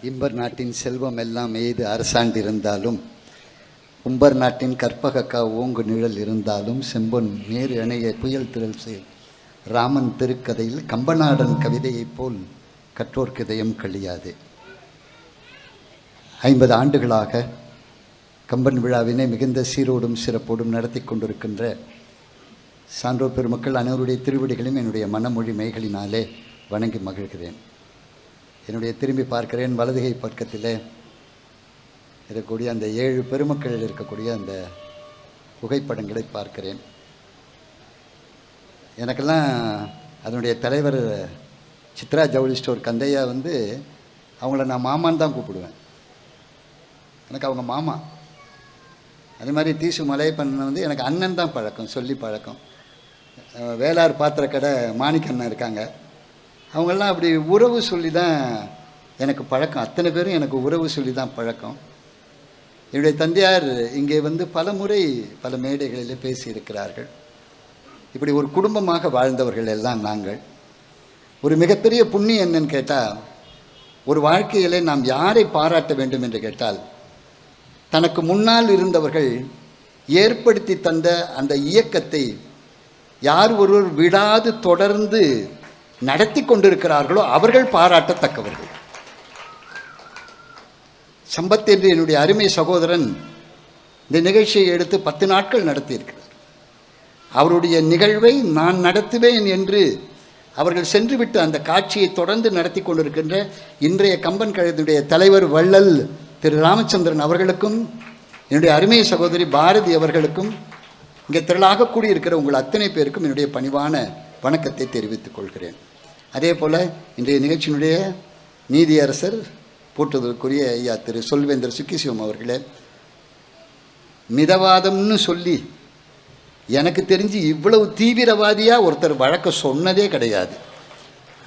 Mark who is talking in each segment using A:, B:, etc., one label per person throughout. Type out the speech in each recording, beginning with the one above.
A: இம்பர் நாட்டின் செல்வம் எல்லாம் எய்து அரசாண்டு இருந்தாலும், உம்பர் நாட்டின் கற்பகக்கா ஓங்கு நிழல் இருந்தாலும், செம்பொன் நேரு அணைய புயல் திரள் செயல் ராமன் திருக்கதையில் கம்பநாடன் கவிதையைப் போல் கற்றோர்க்கு இதயம் கழியாது. 50 ஆண்டுகளாக கம்பன் விழாவினை மிகுந்த சீரோடும் சிறப்போடும் நடத்தி கொண்டிருக்கின்ற சான்றோர் பெருமக்கள் அனைவருடைய திருவடிகளையும் என்னுடைய மனமொழி மைகளினாலே வணங்கி மகிழ்கிறேன். என்னுடைய திரும்பி பார்க்கிறேன், வலதுகை பக்கத்தில் இருக்கக்கூடிய அந்த 7 பெருமக்களில் இருக்கக்கூடிய அந்த புகைப்படங்களை பார்க்கிறேன். எனக்கெல்லாம் அதனுடைய தலைவர் சித்ரா ஜவுளி ஸ்டோர் கந்தையா அவங்கள நான் மாமான்னு தான் கூப்பிடுவேன். எனக்கு அவங்க மாமா. அதே மாதிரி தீசு மலையப்பன் எனக்கு அண்ணன் தான் பழக்கம், சொல்லி பழக்கம். வேளார் பாத்திர கடை மாணிக்கண்ணன் இருக்காங்க, அவங்கெல்லாம் அப்படி உறவு சொல்லி தான் எனக்கு பழக்கம். அத்தனை பேரும் எனக்கு உறவு சொல்லி தான் பழக்கம். என்னுடைய தந்தையார் இங்கே பல முறை பல மேடைகளிலே பேசியிருக்கிறார்கள். இப்படி ஒரு குடும்பமாக வாழ்ந்தவர்கள் எல்லாம் நாங்கள். ஒரு மிகப்பெரிய புண்ணியம் என்னன்னு கேட்டால், ஒரு வாழ்க்கையிலே நாம் யாரை பாராட்ட வேண்டும் என்று கேட்டால், தனக்கு முன்னால் இருந்தவர்கள் ஏற்படுத்தி தந்த அந்த இயக்கத்தை யார் ஒருவர் விடாது தொடர்ந்து நடத்தி கொண்டிருக்கிறார்களோ அவர்கள் பாராட்டத்தக்கவர்கள். சம்பத் என்று என்னுடைய அருமை சகோதரன் இந்த நிகழ்ச்சியை எடுத்து 10 நாட்கள் நடத்தியிருக்கிறார். அவருடைய நிகழ்வை நான் நடத்துவேன் என்று அவர்கள் சென்றுவிட்டு அந்த காட்சியை தொடர்ந்து நடத்தி கொண்டிருக்கின்ற இன்றைய கம்பன் கழகத்தினுடைய தலைவர் வள்ளல் திரு ராமச்சந்திரன் அவர்களுக்கும், என்னுடைய அருமை சகோதரி பாரதி அவர்களுக்கும், இங்கே திரளாக கூடியிருக்கிற உங்கள் அத்தனை பேருக்கும் என்னுடைய பணிவான வணக்கத்தை தெரிவித்துக் கொள்கிறேன். அதே போல் இன்றைய நிகழ்ச்சியினுடைய நீதியரசர் போற்றுவதற்குரிய ஐயா திரு சொல்வேந்தர் சுக்கிசிவம் அவர்களே, மிதவாதம்னு சொல்லி எனக்கு தெரிஞ்சு இவ்வளவு தீவிரவாதியாக ஒருத்தர் வழக்க சொன்னதே கிடையாது.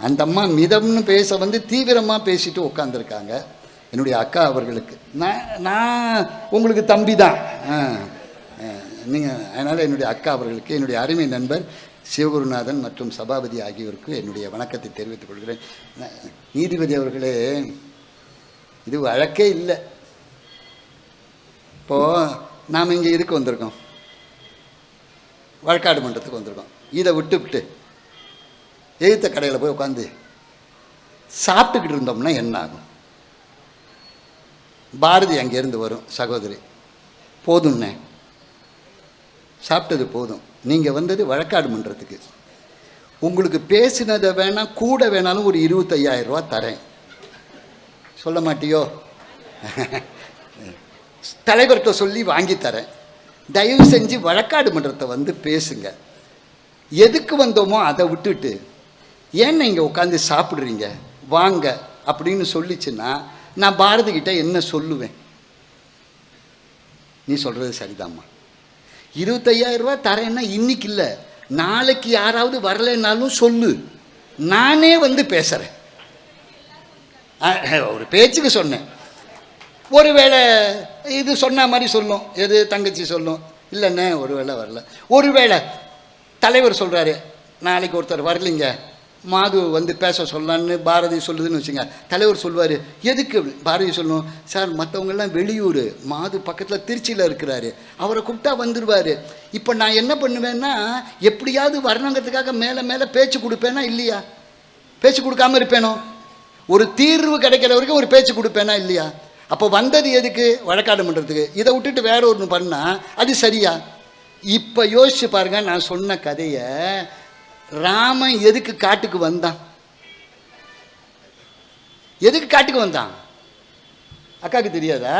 A: அந்த அம்மா மிதம்னு பேச தீவிரமாக பேசிட்டு உட்காந்துருக்காங்க. என்னுடைய அக்கா அவர்களுக்கு நான் உங்களுக்கு தம்பி தான் நீங்கள், அதனால் என்னுடைய அக்கா அவர்களுக்கு, என்னுடைய அருமை நண்பர் சிவகுருநாதன் மற்றும் சபாபதி ஆகியோருக்கு என்னுடைய வணக்கத்தை தெரிவித்துக் கொள்கிறேன். நீதிபதி அவர்களே, இது வழக்கே இல்லை. இப்போது நாம் இங்கே இதுக்கு வந்திருக்கோம், வழக்காடு மன்றத்துக்கு வந்திருக்கோம். இதை விட்டு எழுத்த கடையில் போய் உட்காந்து சாப்பிட்டுக்கிட்டு இருந்தோம்னா என்ன ஆகும்? பாரதி அங்கேருந்து வரும், சகோதரி போதும்ண்ணே, சாப்பிட்டது போதும், நீங்கள் வந்தது வழக்காடு மன்றத்துக்கு, உங்களுக்கு பேசினதை வேணால் கூட வேணாலும் ஒரு 25,000 ரூபா தரேன், சொல்ல மாட்டியோ? தலைவர்கிட்ட சொல்லி வாங்கி தரேன், தயவு செஞ்சு வழக்காடு மன்றத்தை பேசுங்க. எதுக்கு வந்தோமோ அதை விட்டுட்டு ஏன் இங்கே உட்காந்து சாப்பிட்றீங்க வாங்க அப்படின்னு சொல்லிச்சுன்னா நான் பாரதிக்கிட்ட என்ன சொல்லுவேன்? நீ சொல்கிறது சரிதாம்மா, 25,000 ரூபா தரேன்னா இன்னைக்கு இல்லை, நாளைக்கு யாராவது வரலைன்னாலும் சொல்லு, நானே பேசுகிறேன். ஒரு பேச்சுக்கு சொன்னேன். ஒருவேளை இது சொன்ன மாதிரி சொல்லும், எது தங்கச்சி சொல்லும், இல்லைண்ணே ஒருவேளை வரல, ஒருவேளை தலைவர் சொல்கிறாரு நாளைக்கு ஒருத்தர் வரலைங்க, மாது பேச சொல்லலான்னு பாரதி சொல்லுதுன்னு வச்சுங்க, தலைவர் சொல்லுவார் எதுக்கு? பாரதி சொல்லணும், சார் மற்றவங்கெல்லாம் வெளியூர், மாது பக்கத்தில் திருச்சியில் இருக்கிறாரு, அவரை கூப்பிட்டா வந்துடுவார். இப்போ நான் என்ன பண்ணுவேன்னா, எப்படியாவது வரணுங்கிறதுக்காக மேலே மேலே பேச்சு கொடுப்பேனா இல்லையா? பேச்சு கொடுக்காமல் இருப்பேனோ? ஒரு தீர்வு கிடைக்கிற வரைக்கும் ஒரு பேச்சு கொடுப்பேனா இல்லையா? அப்போ வந்தது எதுக்கு? வழக்காடு மன்றத்துக்கு. இதை விட்டுட்டு வேற ஒன்று பண்ணால் அது சரியா? இப்போ யோசிச்சு பாருங்க, நான் சொன்ன கதையை ராமன் எதுக்கு காட்டுக்கு வந்தான்? எதுக்கு காட்டுக்கு வந்தான்? அக்காவுக்கு தெரியாதா?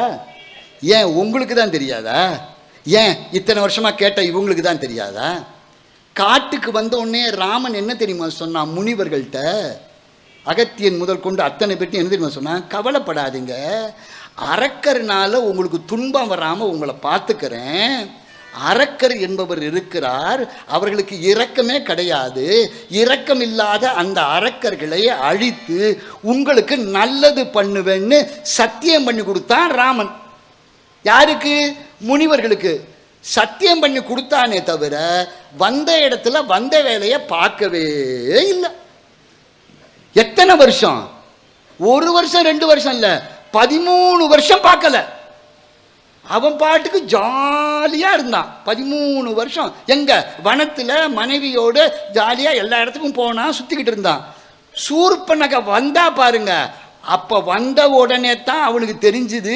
A: ஏன் உங்களுக்கு தான் தெரியாதா? ஏன் இத்தனை வருஷமா கேட்ட இவங்களுக்கு தான் தெரியாதா? காட்டுக்கு வந்த உடனே ராமன் என்ன தெரியுமா சொன்னான் முனிவர்கள்ட்ட? அகத்தியன் முதல் கொண்டு அத்தனை பேர்ட்டி என்ன தெரியுமா சொன்னான்? கவலைப்படாதீங்க, அரக்கர்னால உங்களுக்கு துன்பம் வராமல் உங்களை பார்த்துக்கிறேன். அரக்கர் என்பவர் இருக்கிறார், அவர்களுக்கு இரக்கமே கிடையாது. இரக்கம் இல்லாத அந்த அரக்கர்களை அழித்து உங்களுக்கு நல்லது பண்ணுவேன்னு சத்தியம் பண்ணி கொடுத்தான் ராமன். யாருக்கு? முனிவர்களுக்கு. சத்தியம் பண்ணி கொடுத்தானே தவிர வந்த இடத்துல வந்த வேலையை பார்க்கவே இல்லை. எத்தனை வருஷம்? 1 வருஷம் 2 வருஷம் இல்லை, 13 வருஷம் பார்க்கல. அவன் பாட்டுக்கு ஜாலியாக இருந்தான் 13 வருஷம். எங்க வனத்தில் மனைவியோடு ஜாலியாக எல்லா இடத்துக்கும் போனான், சுற்றிக்கிட்டு இருந்தான். சூர்பனகை வந்தா பாருங்க, அப்போ வந்த உடனே தான் அவனுக்கு தெரிஞ்சுது,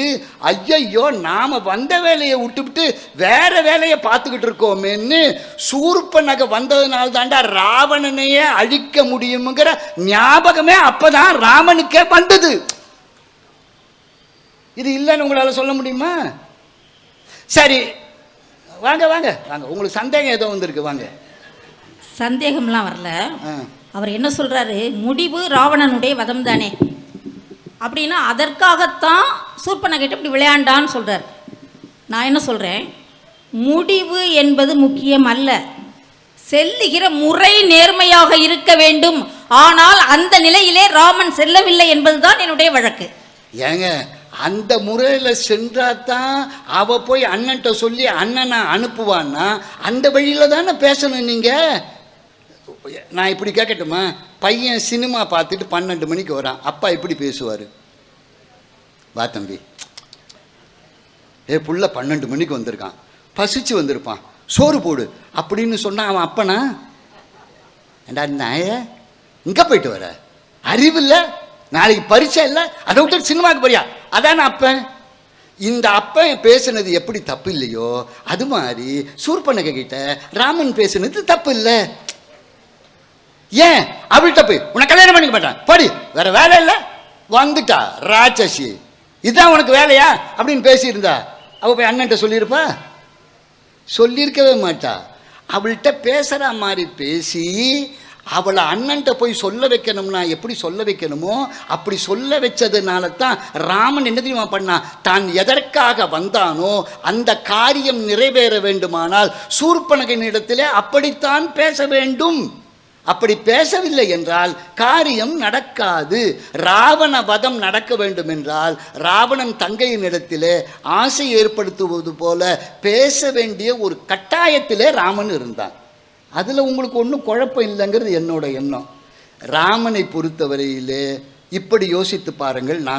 A: ஐயையோ நாம் வந்த வேலையை விட்டுவிட்டு வேற வேலையை பார்த்துக்கிட்டு இருக்கோமேன்னு. சூர்பனகை வந்ததுனால தாண்டா ராவணனையே அழிக்க முடியுங்கிற ஞாபகமே அப்போதான் ராமனுக்கே வந்தது. இது இல்லைன்னு உங்களால் சொல்ல முடியுமா? சரி, வாங்க வாங்க வாங்க, உங்களுக்கு சந்தேகம் ஏதோ வந்திருக்கு, வாங்க.
B: சந்தேகம்லாம் வரல. அவர் என்ன சொல்றாரு, முடிவு ராவணனுடைய வதம் தானே, அப்படின்னா அதற்காகத்தான் சூர்பனகைட்ட இப்படி விளையாண்டான்னு சொல்றார். நான் என்ன சொல்றேன், முடிவு என்பது முக்கியம் அல்ல, செல்லுகிற முறை நேர்மையாக இருக்க வேண்டும். ஆனால் அந்த நிலையிலே ராமன் செல்லவில்லை என்பதுதான் என்னுடைய வழக்கு.
A: ஏங்க, அந்த முறையில் சென்றாதான் அவ போய் அண்ணன்ட்ட சொல்லி அண்ணனை அனுப்புவான்னா அந்த வழியில் தானே பேசணும். நீங்கள் நான் இப்படி கேட்கட்டுமா, பையன் சினிமா பார்த்துட்டு 12 மணிக்கு வரான், அப்பா இப்படி பேசுவார், வா தம்பி, புள்ள 12 மணிக்கு வந்திருக்கான், பசிச்சு வந்திருப்பான், சோறு போடு அப்படின்னு சொன்னான். அவன் அப்பனா, ஏண்டா நாய இங்கே போயிட்டு வர, அறிவில்லை, நாளைக்கு பரீட்சை இல்லை, அதை விட்டு சினிமாவுக்கு போறியா, அதான அப்பன். இந்த அப்பன் பேசுனது எப்படி தப்பு இல்லையோ அது மாதிரி சூர்பனகை கிட்ட ராமன் பேசுனது தப்பு இல்லை. ஏன் அவள்கிட்ட போய் உன்னை கல்யாணம் பண்ணிக்க மாட்டான், படி, வேற வேலை இல்லை, வந்துட்டா ராட்சசி, இதுதான் உனக்கு வேலையா அப்படின்னு பேசியிருந்தா அவ போய் அண்ணன்ட்ட சொல்லியிருப்பா? சொல்லியிருக்கவே மாட்டா. அவள்கிட்ட பேசுகிற மாதிரி பேசி அவளை அண்ணன்ட்ட போய் சொல்ல வைக்கணும்னா எப்படி சொல்ல வைக்கணுமோ அப்படி சொல்ல வச்சதுனால தான் ராமன் என்ன தெரியுமா பண்ணா, தான் எதற்காக வந்தானோ அந்த காரியம் நிறைவேற வேண்டுமானால் சூர்பனகையினிடத்திலே அப்படித்தான் பேச வேண்டும். அப்படி பேசவில்லை என்றால் காரியம் நடக்காது. ராவண வதம் நடக்க வேண்டும் என்றால் ராவணன் தங்கையின் இடத்திலே ஆசை ஏற்படுத்துவது போல பேச வேண்டிய ஒரு கட்டாயத்திலே ராமன் இருந்தான். அதில் உங்களுக்கு ஒன்றும் குழப்பம் இல்லைங்கிறது என்னோட எண்ணம். ராமனை பொறுத்தவரையிலே இப்படி யோசித்து பாருங்கள். நான்